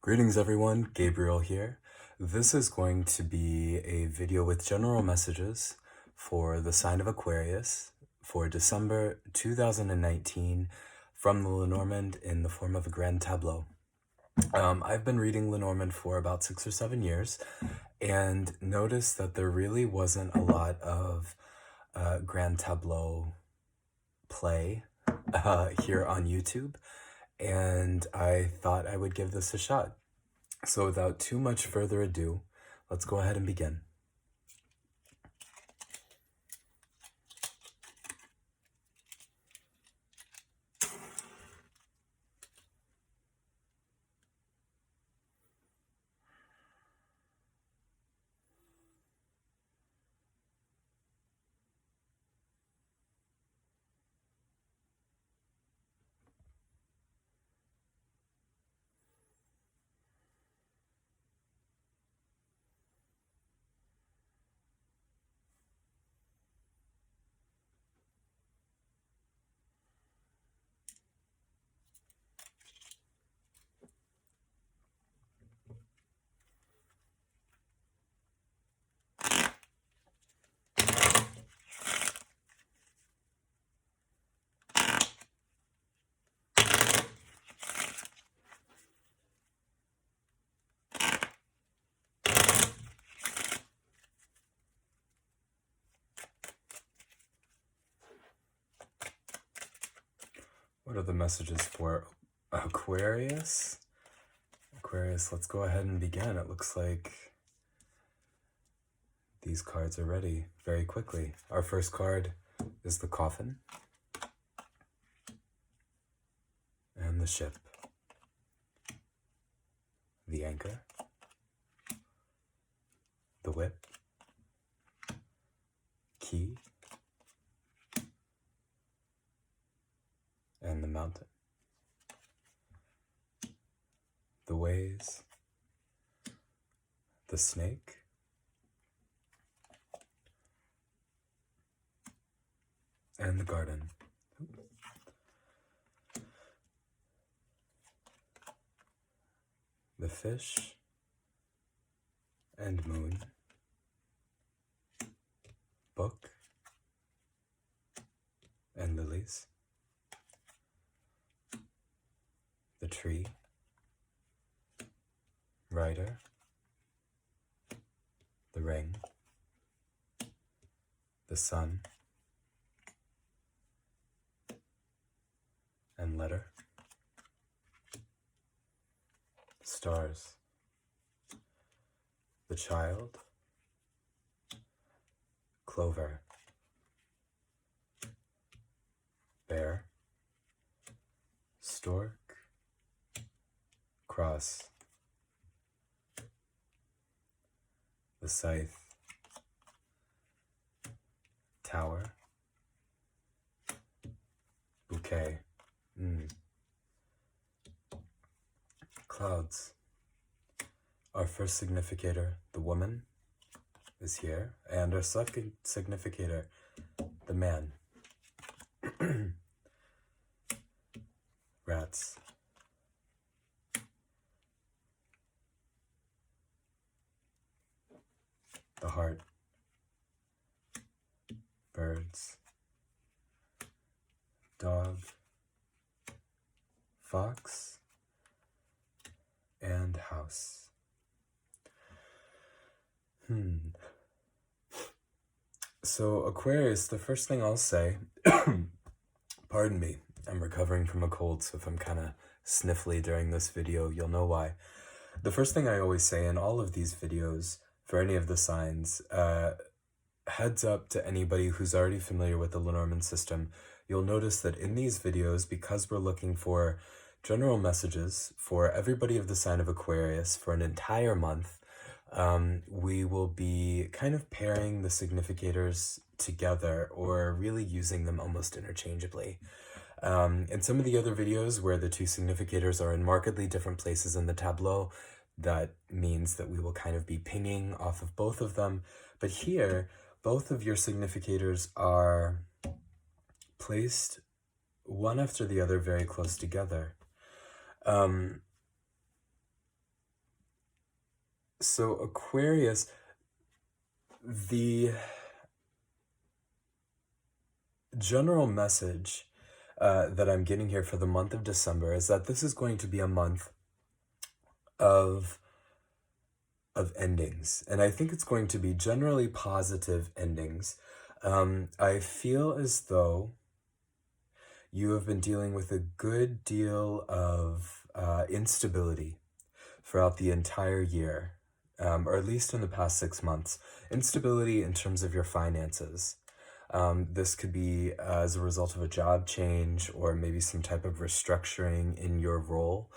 Greetings everyone, Gabriel here. This is going to be a video with general messages for the sign of Aquarius for December 2019 from the Lenormand in the form of a grand tableau. I've been reading Lenormand for about 6 or 7 years and noticed that there really wasn't a lot of grand tableau play here on YouTube, and I thought I would give this a shot. So without too much further ado, let's go ahead and begin. What are the messages for Aquarius? Aquarius, let's go ahead and begin. It looks like these cards are ready very quickly. Our first card is the coffin and the ship, the anchor, the whip, key, and the mountain. The ways, the snake, and the garden. The fish and moon, book and lilies, the tree, rider, the ring, the sun, and letter, stars, the child, clover, bear, stork, cross, the scythe, tower, bouquet, clouds. Our first significator, the woman, is here, and our second significator, the man. Rats, the heart, birds, dog, fox, and house. So Aquarius, the first thing I'll say, pardon me, I'm recovering from a cold, so if I'm kind of sniffly during this video, you'll know why. The first thing I always say in all of these videos, for any of the signs, heads up to anybody who's already familiar with the Lenormand system, you'll notice that in these videos, because we're looking for general messages for everybody of the sign of Aquarius for an entire month, we will be kind of pairing the significators together or really using them almost interchangeably. In some of the other videos where the two significators are in markedly different places in the tableau, that means that we will kind of be pinging off of both of them. But here, both of your significators are placed one after the other very close together. So Aquarius, the general message that I'm getting here for the month of December is that this is going to be a month of endings, and I think it's going to be generally positive endings. I feel as though you have been dealing with a good deal of instability throughout the entire year, or at least in the past 6 months. Instability in terms of your finances. This could be as a result of a job change or maybe some type of restructuring in your role.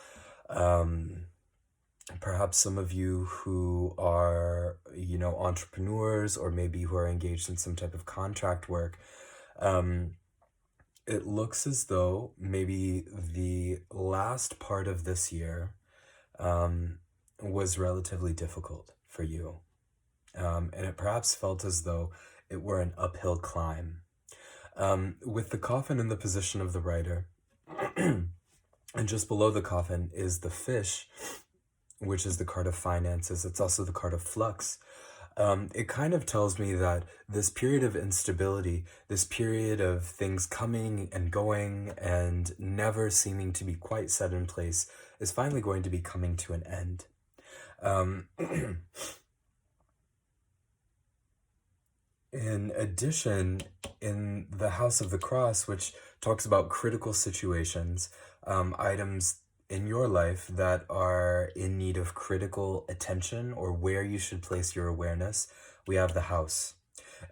Perhaps some of you who are, entrepreneurs, or maybe who are engaged in some type of contract work. It looks as though maybe the last part of this year was relatively difficult for you. And it perhaps felt as though it were an uphill climb. With the coffin in the position of the writer, and just below the coffin is the fish, which is the card of finances. It's also the card of flux. It kind of tells me that this period of instability, this period of things coming and going and never seeming to be quite set in place, is finally going to be coming to an end. In addition, in the House of the Cross, which talks about critical situations, items in your life that are in need of critical attention or where you should place your awareness, we have the house.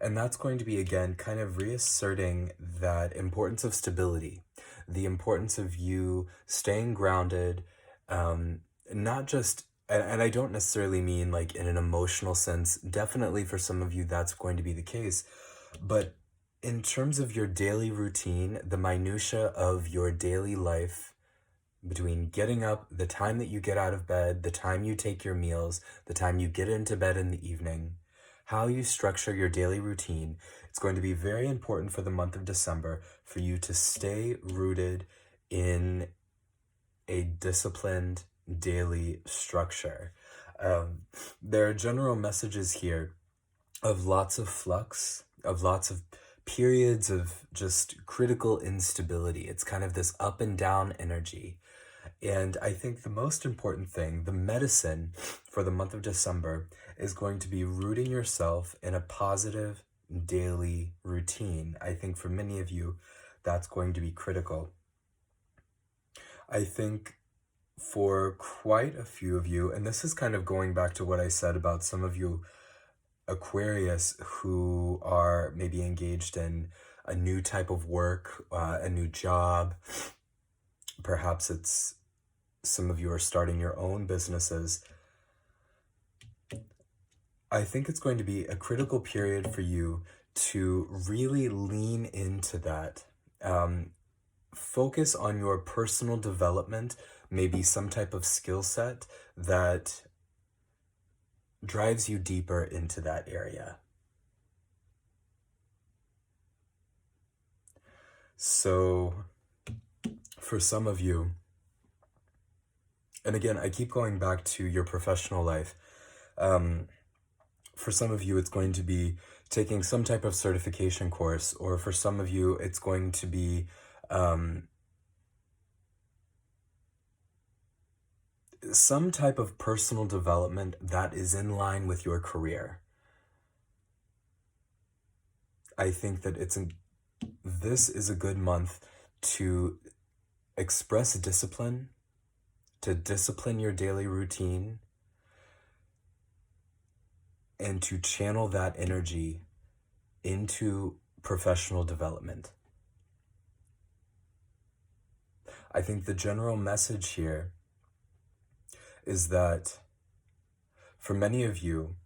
And that's going to be, again, kind of reasserting that importance of stability, the importance of you staying grounded, not just, and I don't necessarily mean like in an emotional sense. Definitely for some of you, that's going to be the case. But in terms of your daily routine, the minutia of your daily life, between getting up, the time that you get out of bed, the time you take your meals, the time you get into bed in the evening, how you structure your daily routine, it's going to be very important for the month of December for you to stay rooted in a disciplined daily structure. There are general messages here of lots of flux, of lots of periods of just critical instability. It's kind of this up and down energy. And I think the most important thing, the medicine for the month of December, is going to be rooting yourself in a positive daily routine. I think for many of you, that's going to be critical. I think for quite a few of you, and this is kind of going back to what I said about some of you Aquarius who are maybe engaged in a new type of work, a new job. Perhaps it's some of you are starting your own businesses. I think it's going to be a critical period for you to really lean into that. Focus on your personal development, maybe some type of skill set that drives you deeper into that area. So for some of you, and again, I keep going back to your professional life. For some of you, it's going to be taking some type of certification course, or for some of you, it's going to be some type of personal development that is in line with your career. I think that this is a good month to express discipline, to discipline your daily routine, and to channel that energy into professional development. I think the general message here is that for many of you,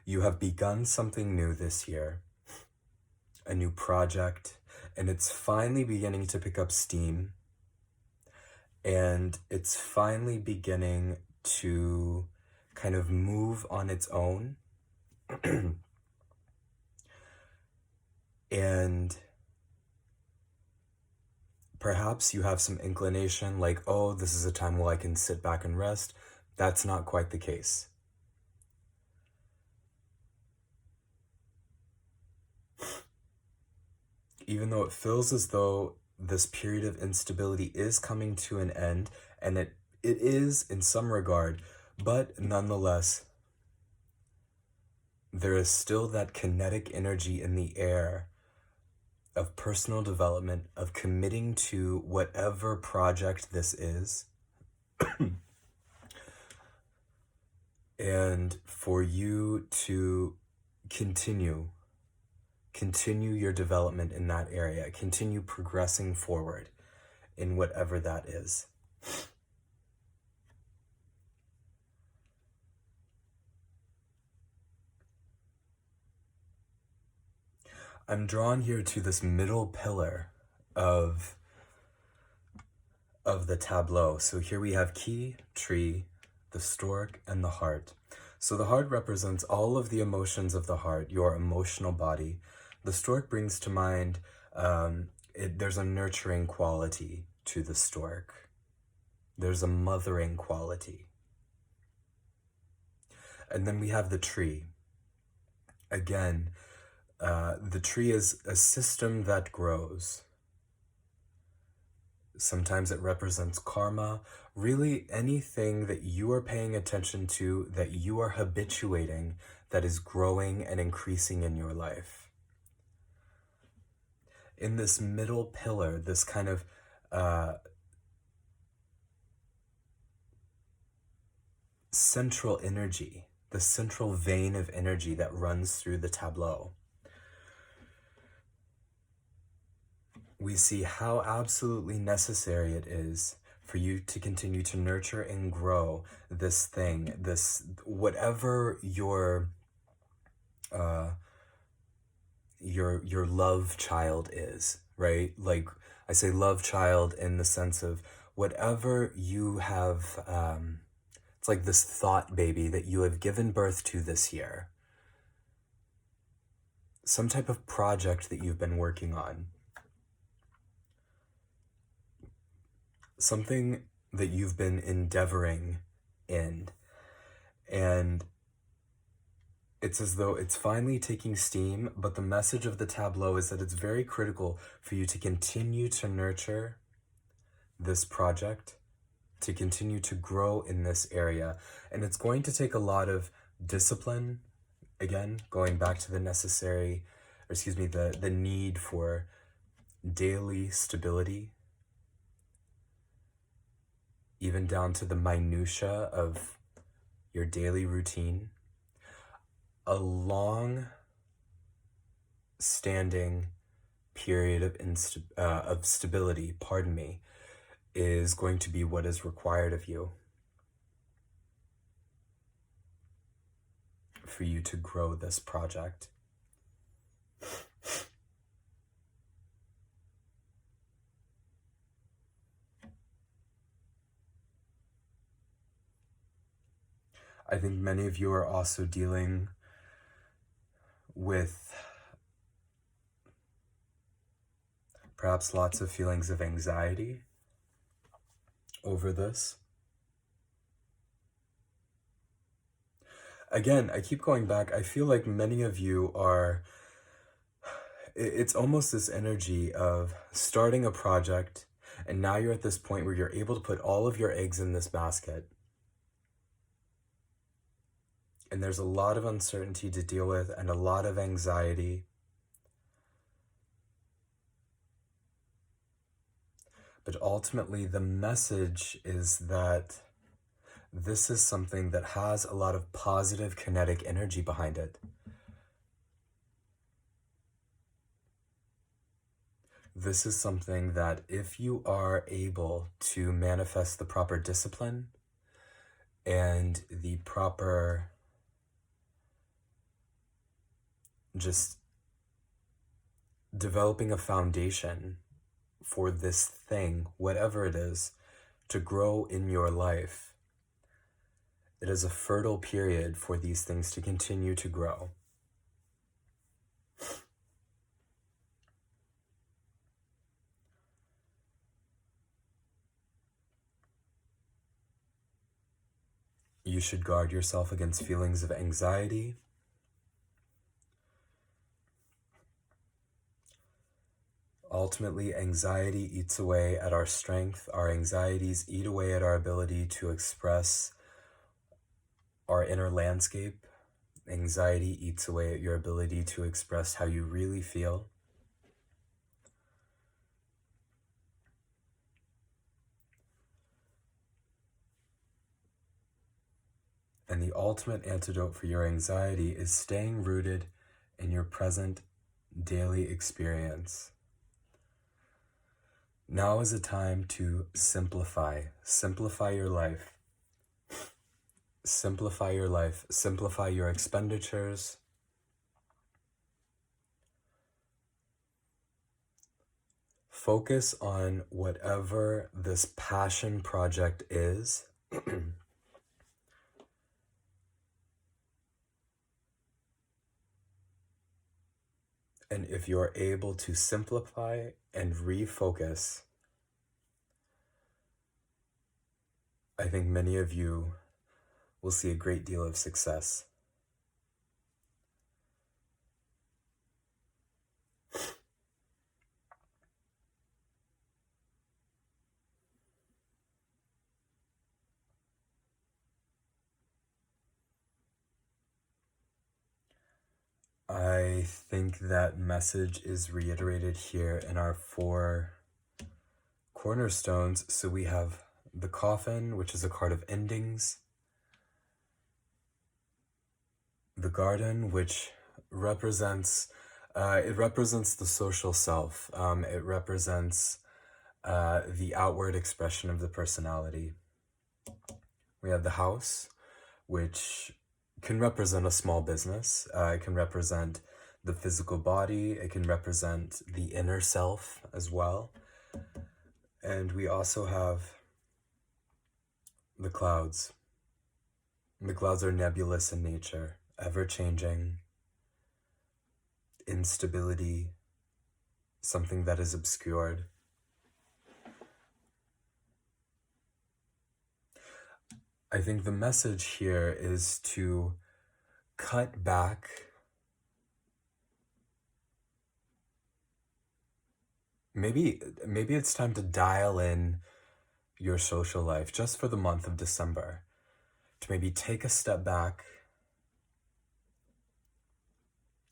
you have begun something new this year, a new project, and it's finally beginning to pick up steam, and it's finally beginning to kind of move on its own. And perhaps you have some inclination like, oh, this is a time where I can sit back and rest. That's not quite the case. even though it feels as though this period of instability is coming to an end, and it is in some regard, but nonetheless, there is still that kinetic energy in the air of personal development, of committing to whatever project this is, and for you to continue your development in that area, continue progressing forward in whatever that is. I'm drawn here to this middle pillar of the tableau. So here we have key, tree, the stork, and the heart. So the heart represents all of the emotions of the heart, your emotional body. The stork brings to mind, there's a nurturing quality to the stork. There's a mothering quality. And then we have the tree. Again, the tree is a system that grows. Sometimes it represents karma, really anything that you are paying attention to, that you are habituating, that is growing and increasing in your life. In this middle pillar, this kind of central energy, the central vein of energy that runs through the tableau, we see how absolutely necessary it is for you to continue to nurture and grow this thing, this whatever your love child is, right? Like I say love child in the sense of whatever you have, it's like this thought baby that you have given birth to this year. Some type of project that you've been working on. Something that you've been endeavoring in, and it's as though it's finally taking steam, but the message of the tableau is that it's very critical for you to continue to nurture this project, to continue to grow in this area, and it's going to take a lot of discipline, again, going back to the the need for daily stability, even down to the minutia of your daily routine. A long-standing period of stability, is going to be what is required of you for you to grow this project. I think many of you are also dealing with perhaps lots of feelings of anxiety over this. Again, I keep going back. I feel like many of you are, it's almost this energy of starting a project, and now you're at this point where you're able to put all of your eggs in this basket. And there's a lot of uncertainty to deal with and a lot of anxiety. But ultimately, the message is that this is something that has a lot of positive kinetic energy behind it. This is something that if you are able to manifest the proper discipline and the proper just developing a foundation for this thing, whatever it is, to grow in your life, it is a fertile period for these things to continue to grow. You should guard yourself against feelings of anxiety. Ultimately, anxiety eats away at our strength. Our anxieties eat away at our ability to express our inner landscape. Anxiety eats away at your ability to express how you really feel. And the ultimate antidote for your anxiety is staying rooted in your present daily experience. Now is a time to simplify. Simplify your life. Simplify your life. Simplify your expenditures. Focus on whatever this passion project is. And if you're able to simplify and refocus, I think many of you will see a great deal of success. I think that message is reiterated here in our 4 cornerstones. So we have the coffin, which is a card of endings. The garden, which represents, it represents the social self. It represents the outward expression of the personality. We have the house, which can represent a small business. It can represent the physical body. It can represent the inner self as well. And we also have the clouds. The clouds are nebulous in nature, ever-changing, instability, something that is obscured. I think the message here is to cut back maybe it's time to dial in your social life just for the month of December, to maybe take a step back.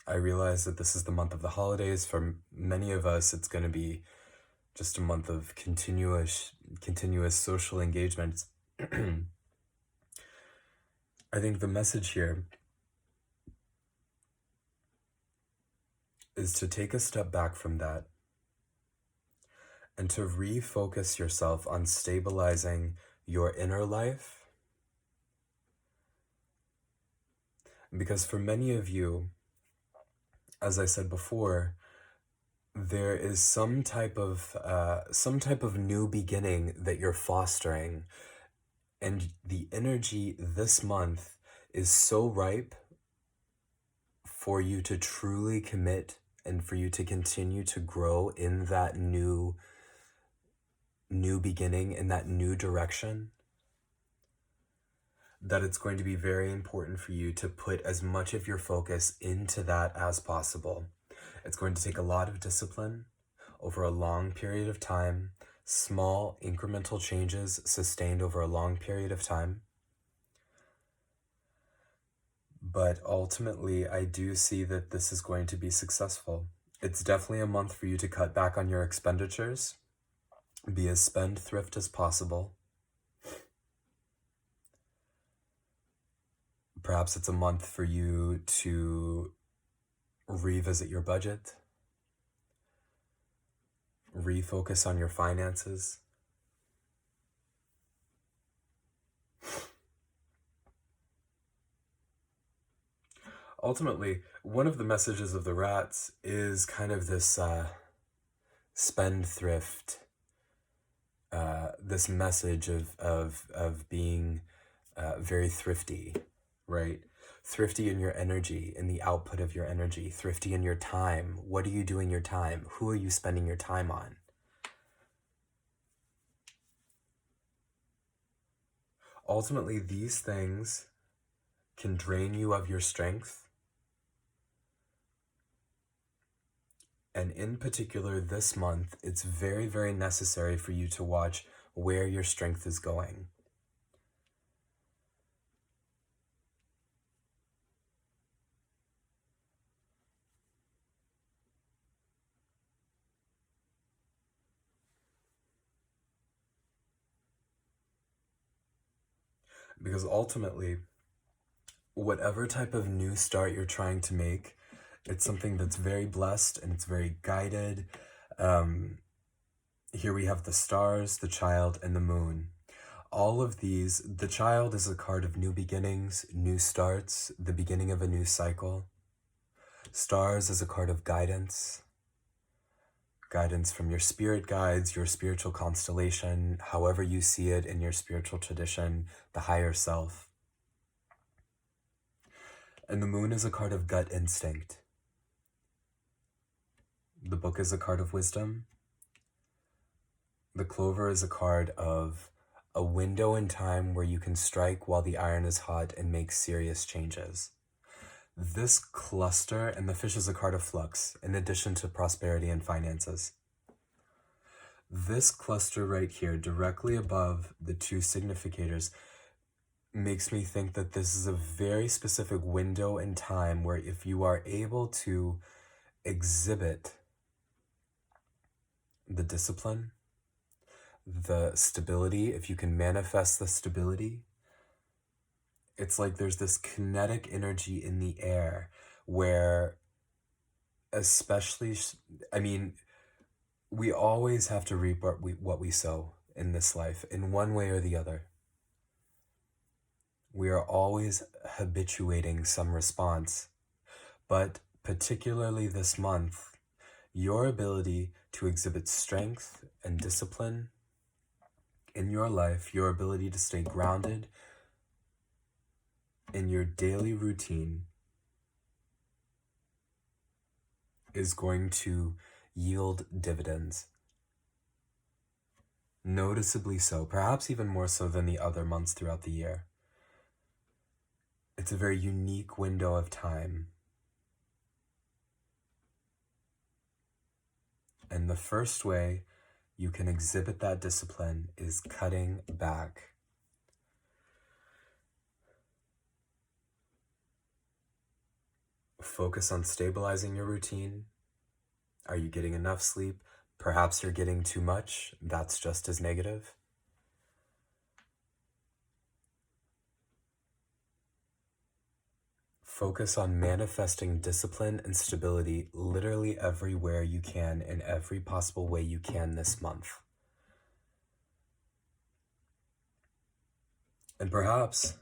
I realize that this is the month of the holidays. For many of us, it's going to be just a month of continuous social engagement. I think the message here is to take a step back from that and to refocus yourself on stabilizing your inner life. Because for many of you, as I said before, there is some type of new beginning that you're fostering, and the energy this month is so ripe for you to truly commit and for you to continue to grow in that new beginning, in that new direction, that it's going to be very important for you to put as much of your focus into that as possible. It's going to take a lot of discipline over a long period of time, small incremental changes sustained over a long period of time. But ultimately, I do see that this is going to be successful. It's definitely a month for you to cut back on your expenditures, be as spendthrift as possible. Perhaps it's a month for you to revisit your budget, refocus on your finances. Ultimately, one of the messages of the rats is kind of this spendthrift, this message of being very thrifty, right? Thrifty in your energy, in the output of your energy, thrifty in your time. What are you doing your time? Who are you spending your time on? Ultimately, these things can drain you of your strength. And in particular, this month, it's very, very necessary for you to watch where your strength is going. Because ultimately, whatever type of new start you're trying to make, it's something that's very blessed and it's very guided. Here we have the stars, the child, and the moon. All of these, the child is a card of new beginnings, new starts, the beginning of a new cycle. Stars is a card of guidance. Guidance from your spirit guides, your spiritual constellation, however you see it in your spiritual tradition, the higher self. And the moon is a card of gut instinct. The book is a card of wisdom. The clover is a card of a window in time where you can strike while the iron is hot and make serious changes. This cluster, and the fish is a card of flux, in addition to prosperity and finances. This cluster right here, directly above the two significators, makes me think that this is a very specific window in time where if you are able to exhibit the discipline, the stability, if you can manifest the stability, it's like there's this kinetic energy in the air where, especially, I mean, we always have to reap what we sow in this life, in one way or the other. We are always habituating some response, but particularly this month, your ability to exhibit strength and discipline in your life, your ability to stay grounded in your daily routine is going to yield dividends. Noticeably so, perhaps even more so than the other months throughout the year. It's a very unique window of time. And the first way you can exhibit that discipline is cutting back. Focus on stabilizing your routine. Are you getting enough sleep? Perhaps you're getting too much. That's just as negative. Focus on manifesting discipline and stability literally everywhere you can in every possible way you can this month. And perhaps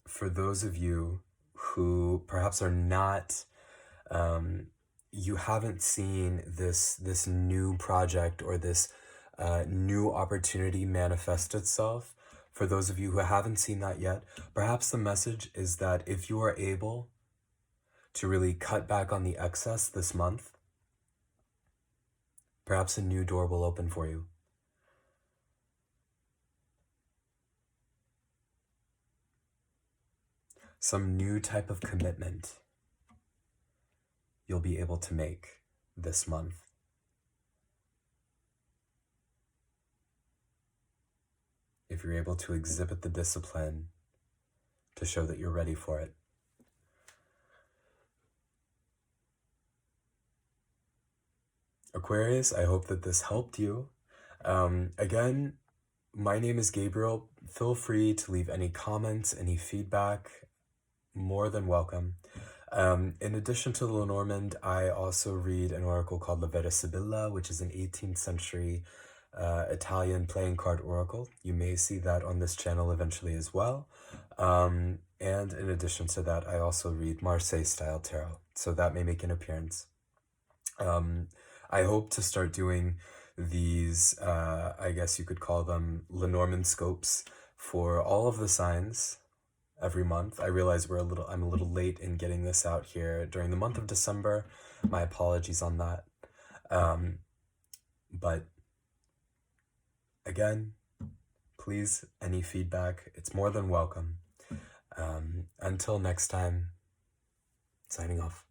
for those of you who perhaps are not, you haven't seen this new project or this new opportunity manifest itself. For those of you who haven't seen that yet, perhaps the message is that if you are able to really cut back on the excess this month, perhaps a new door will open for you. Some new type of commitment you'll be able to make this month. If you're able to exhibit the discipline to show that you're ready for it. Aquarius, I hope that this helped you. Again, my name is Gabriel. Feel free to leave any comments, any feedback. More than welcome. In addition to the Lenormand, I also read an oracle called La Vera Sibilla, which is an 18th century Italian playing card oracle. You may see that on this channel eventually as well. And in addition to that, I also read Marseille style tarot, so that may make an appearance. I hope to start doing these, I guess you could call them Lenormand scopes for all of the signs every month. I realize I'm a little late in getting this out here during the month of December. My apologies on that. But again, please, any feedback, it's more than welcome. Until next time, signing off.